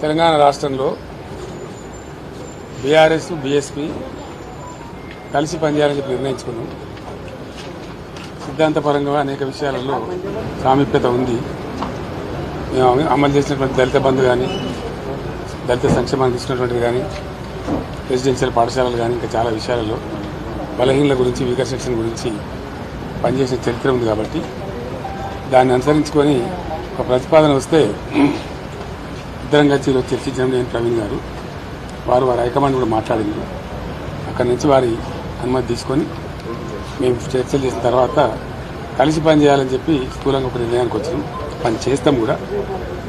తెలంగాణ రాష్ట్రంలో BRS BSP కలిసి పనిచేయాలని చెప్పి నిర్ణయించుకున్నాం. సిద్ధాంతపరంగా అనేక విషయాలలో సామీప్యత ఉంది. మేము అమలు చేసినటువంటి దళిత బంధు కానీ, దళిత సంక్షేమానికి ఇచ్చినటువంటిది కానీ, రెసిడెన్షియల్ పాఠశాలలు కానీ, ఇంకా చాలా విషయాలలో బలహీనల గురించి, వీకర్ సెక్షన్ గురించి పనిచేసిన చరిత్ర ఉంది. కాబట్టి దాన్ని అనుసరించుకొని ఒక ప్రతిపాదన వస్తే ఇద్దరం కలిసి ఈరోజు చర్చించడం నేను ప్రవీణ్ గారు వారి హైకమాండ్ కూడా మాట్లాడింది. అక్కడి నుంచి వారి అనుమతి తీసుకొని మేము చర్చలు చేసిన తర్వాత కలిసి పనిచేయాలని చెప్పి స్థూలంగా ఒక నిర్ణయానికి వచ్చినాం. పని చేస్తాం కూడా.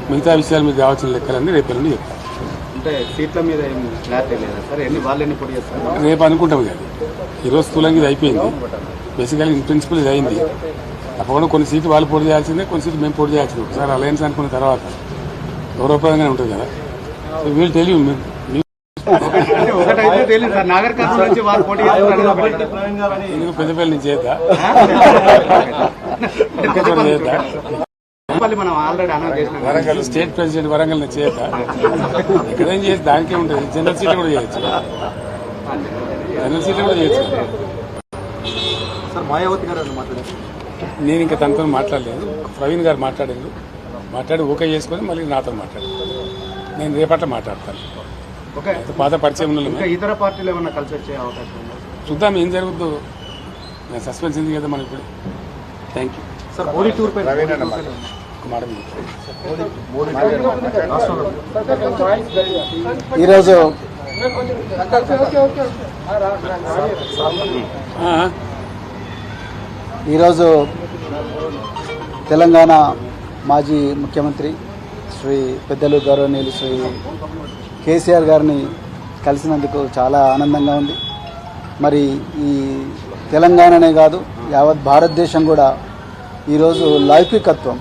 మిగతా విషయాలు మీకు కావాల్సిన లెక్కలన్నీ రేపు ఎల్లుండి చెప్తాం. అంటే సీట్ల మీద రేపు అనుకుంటాం కదా. ఈరోజు స్థూలంగా ఇది అయిపోయింది. బేసికల్గా ఇన్ ప్రిన్సిపల్ ఇది అయింది. తప్పకుండా కొన్ని సీట్లు వాళ్ళు పోటీ చేయాల్సిందే, కొన్ని సీట్లు మేము పోటీ చేయాల్సిందే. ఒకసారి అలయన్స్ అనుకున్న తర్వాత గౌరవప్రదంగానే ఉంటుంది కదా. సో వీళ్ళు తెలియదు పెద్దపల్లి నుంచి చేద్దా వరంగల్ స్టేట్ ప్రెసిడెంట్ వరంగల్ నుంచి చేద్దా ఎక్కడేం చేసి దానికే ఉంటుంది. జనరల్ సీట్లు కూడా చేయొచ్చు. జనరల్ సీట్లు కూడా చేయొచ్చు. నేను ఇంకా తనతో మాట్లాడలేదు. ప్రవీణ్ గారు మాట్లాడి ఓకే చేసుకుని మళ్ళీ నాతో మాట్లాడారు. నేను రేపట్ల మాట్లాడతాను. పాత పరిచయం ఇతర పార్టీలు ఏమన్నా కలిసి వచ్చే అవకాశం ఉందా? చూద్దాం ఏం జరుగుతుందో. నేను సస్పెన్స్ ఉంది కదా మనం ఇప్పుడు. Thank you sir. Modi tour పై ఈరోజు తెలంగాణ మాజీ ముఖ్యమంత్రి శ్రీ పెద్దలు గౌరవనీయులు శ్రీ కేసీఆర్ గారిని కలిసినందుకు చాలా ఆనందంగా ఉంది. మరి ఈ తెలంగాణనే కాదు యావత్ భారతదేశం కూడా ఈరోజు లౌకికత్వం